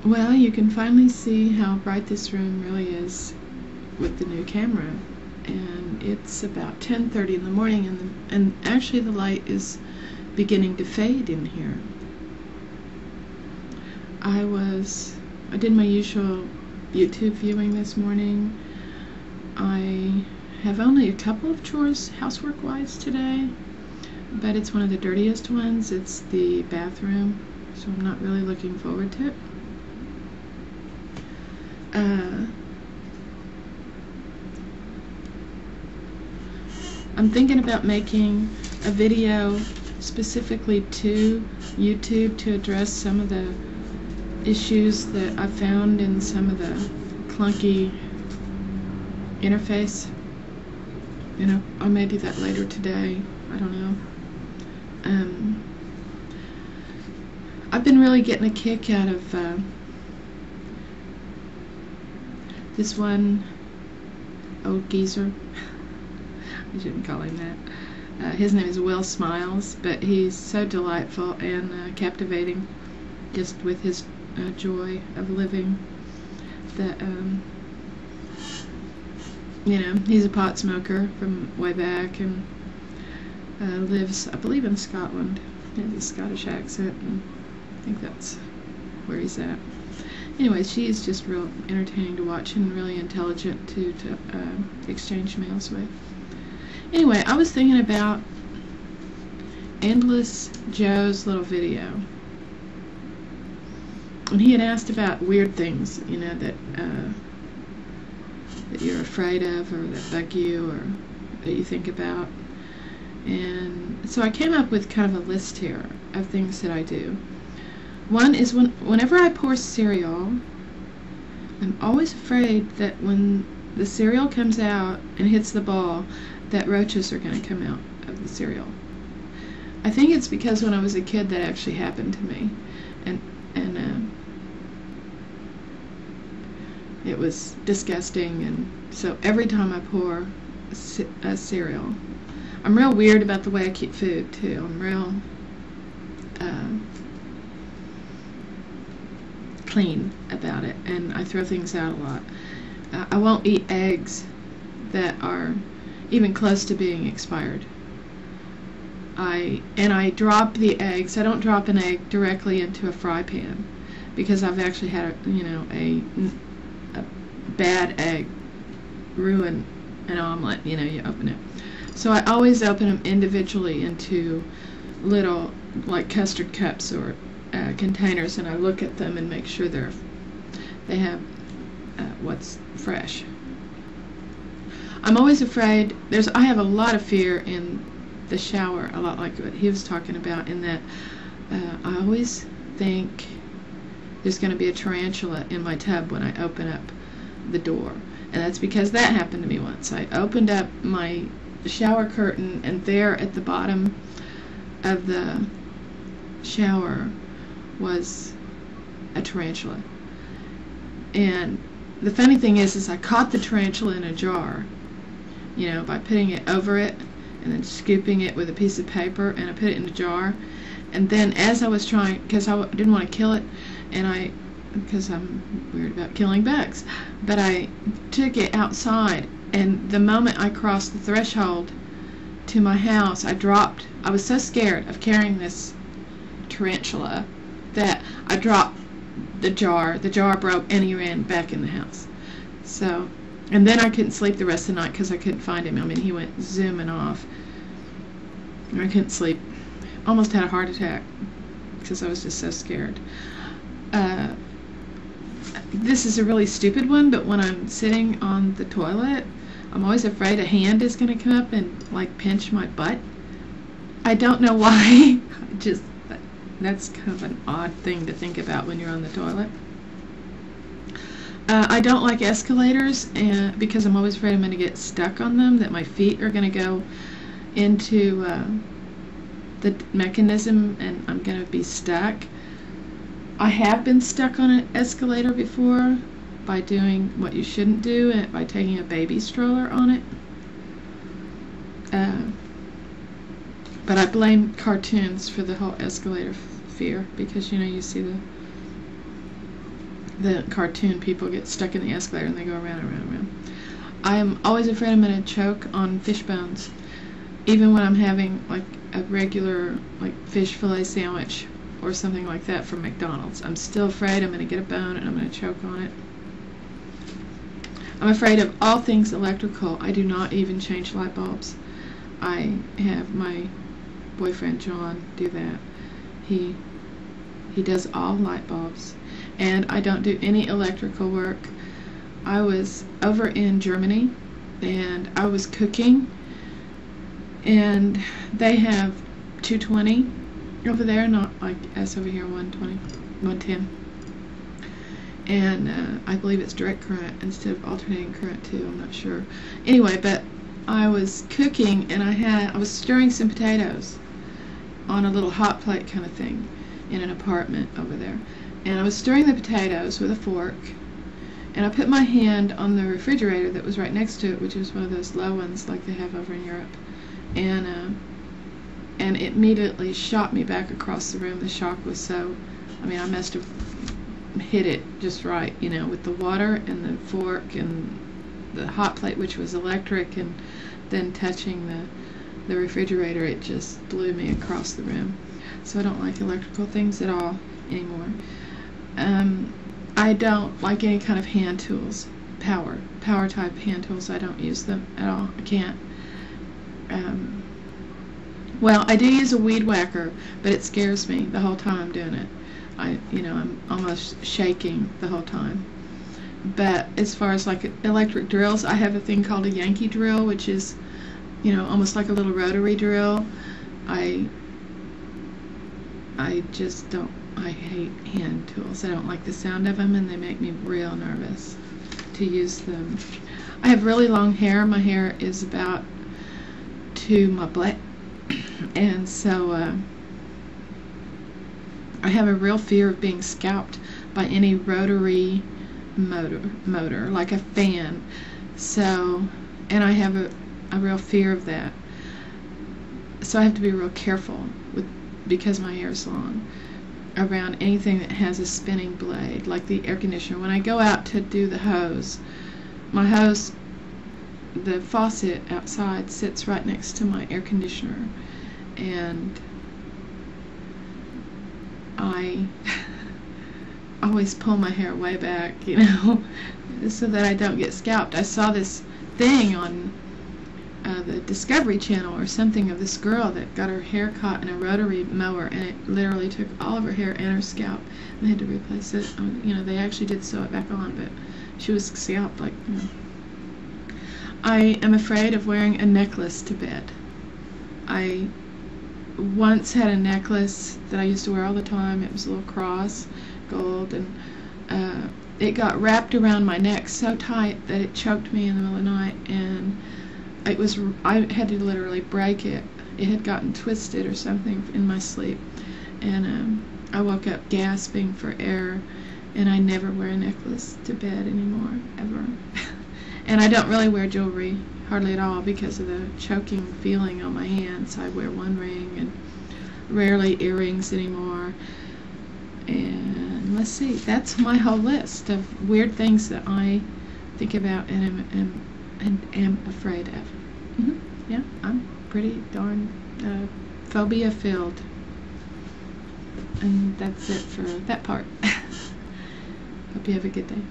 Well, you can finally see how bright this room really is with the new camera. And it's about 10:30 in the morning, and actually the light is beginning to fade in here. I did my usual YouTube viewing this morning. I have only a couple of chores housework-wise today, but it's one of the dirtiest ones. It's the bathroom, so I'm not really looking forward to it. I'm thinking about making a video specifically to YouTube to address some of the issues that I found in some of the clunky interface. You know, I may do that later today. I don't know. I've been really getting a kick out of this one old geezer. I shouldn't call him that. His name is Will Smiles, but he's so delightful and captivating, just with his joy of living. That you know, he's a pot smoker from way back, and lives, I believe, in Scotland. He has a Scottish accent, and I think that's where he's at. Anyway, she's just real entertaining to watch and really intelligent to exchange mails with. Anyway, I was thinking about Endless Joe's little video, and he had asked about weird things, you know, that you're afraid of, or that bug you, or that you think about. And so I came up with kind of a list here of things that I do. One is whenever I pour cereal, I'm always afraid that when the cereal comes out and hits the bowl, that roaches are going to come out of the cereal. I think it's because when I was a kid that actually happened to me, and it was disgusting. And so every time I pour a cereal, I'm real weird about the way I keep food too. I'm real clean about it, and I throw things out a lot. I won't eat eggs that are even close to being expired. I drop the eggs. I don't drop an egg directly into a fry pan, because I've actually had a bad egg ruin an omelet. You know, you open it. So I always open them individually into little, like, custard cups or containers, and I look at them and make sure they have what's fresh. I'm always afraid. I have a lot of fear in the shower, a lot like what he was talking about, in that I always think there's going to be a tarantula in my tub when I open up the door. And that's because that happened to me once. I opened up my shower curtain, and there at the bottom of the shower was a tarantula. And the funny thing is I caught the tarantula in a jar, you know, by putting it over it and then scooping it with a piece of paper, and I put it in a jar. And then as I was trying, because I didn't want to kill it, and because I'm weird about killing bugs, but I took it outside, and the moment I crossed the threshold to my house, I was so scared of carrying this tarantula that I dropped the jar. The jar broke, and he ran back in the house. So, and then I couldn't sleep the rest of the night because I couldn't find him. I mean, he went zooming off. I couldn't sleep. Almost had a heart attack because I was just so scared. This is a really stupid one, but when I'm sitting on the toilet, I'm always afraid a hand is going to come up and, like, pinch my butt. I don't know why. That's kind of an odd thing to think about when you're on the toilet. I don't like escalators, because I'm always afraid I'm going to get stuck on them, that my feet are going to go into the mechanism and I'm going to be stuck. I have been stuck on an escalator before by doing what you shouldn't do, and by taking a baby stroller on it. But I blame cartoons for the whole escalator fear, because, you know, you see the cartoon people get stuck in the escalator and they go around and around and around. I'm always afraid I'm going to choke on fish bones, even when I'm having like a regular like fish fillet sandwich or something like that from McDonald's. I'm still afraid I'm going to get a bone and I'm going to choke on it. I'm afraid of all things electrical. I do not even change light bulbs. I have my boyfriend John do that. He does all light bulbs, and I don't do any electrical work. I was over in Germany and I was cooking, and they have 220 over there, not like us over here, 120, 110. And I believe it's direct current instead of alternating current too, I'm not sure. Anyway, but I was cooking and I was stirring some potatoes on a little hot plate kind of thing in an apartment over there. And I was stirring the potatoes with a fork, and I put my hand on the refrigerator that was right next to it, which is one of those low ones like they have over in Europe. And it immediately shot me back across the room. The shock was so, I mean, I must have hit it just right, you know, with the water and the fork and the hot plate, which was electric, and then touching the refrigerator. It just blew me across the room. So I don't like electrical things at all anymore. I don't like any kind of hand tools, power type hand tools. I don't use them at all. I can't. Well, I do use a weed whacker, but it scares me the whole time I'm doing it. I'm almost shaking the whole time. But as far as like electric drills, I have a thing called a Yankee drill, which is, almost like a little rotary drill. I just don't. I hate hand tools. I don't like the sound of them, and they make me real nervous to use them. I have really long hair. My hair is about to my butt, and so I have a real fear of being scalped by any rotary motor like a fan. So, and I have a real fear of that. So I have to be real careful because my hair is long, around anything that has a spinning blade, like the air conditioner. When I go out to do the hose, my hose, the faucet outside sits right next to my air conditioner, and I always pull my hair way back, so that I don't get scalped. I saw this thing on the Discovery Channel or something of this girl that got her hair caught in a rotary mower, and it literally took all of her hair and her scalp, and they had to replace it. They actually did sew it back on, but she was scalped like, I am afraid of wearing a necklace to bed. I once had a necklace that I used to wear all the time. It was a little cross, gold, and it got wrapped around my neck so tight that it choked me in the middle of the night, and I had to literally break it. It had gotten twisted or something in my sleep, and I woke up gasping for air, and I never wear a necklace to bed anymore, ever. And I don't really wear jewelry, hardly at all, because of the choking feeling on my hands. I wear one ring and rarely earrings anymore. And let's see, that's my whole list of weird things that I think about and am afraid of. Yeah, I'm pretty darn phobia filled. And that's it for that part. Hope you have a good day.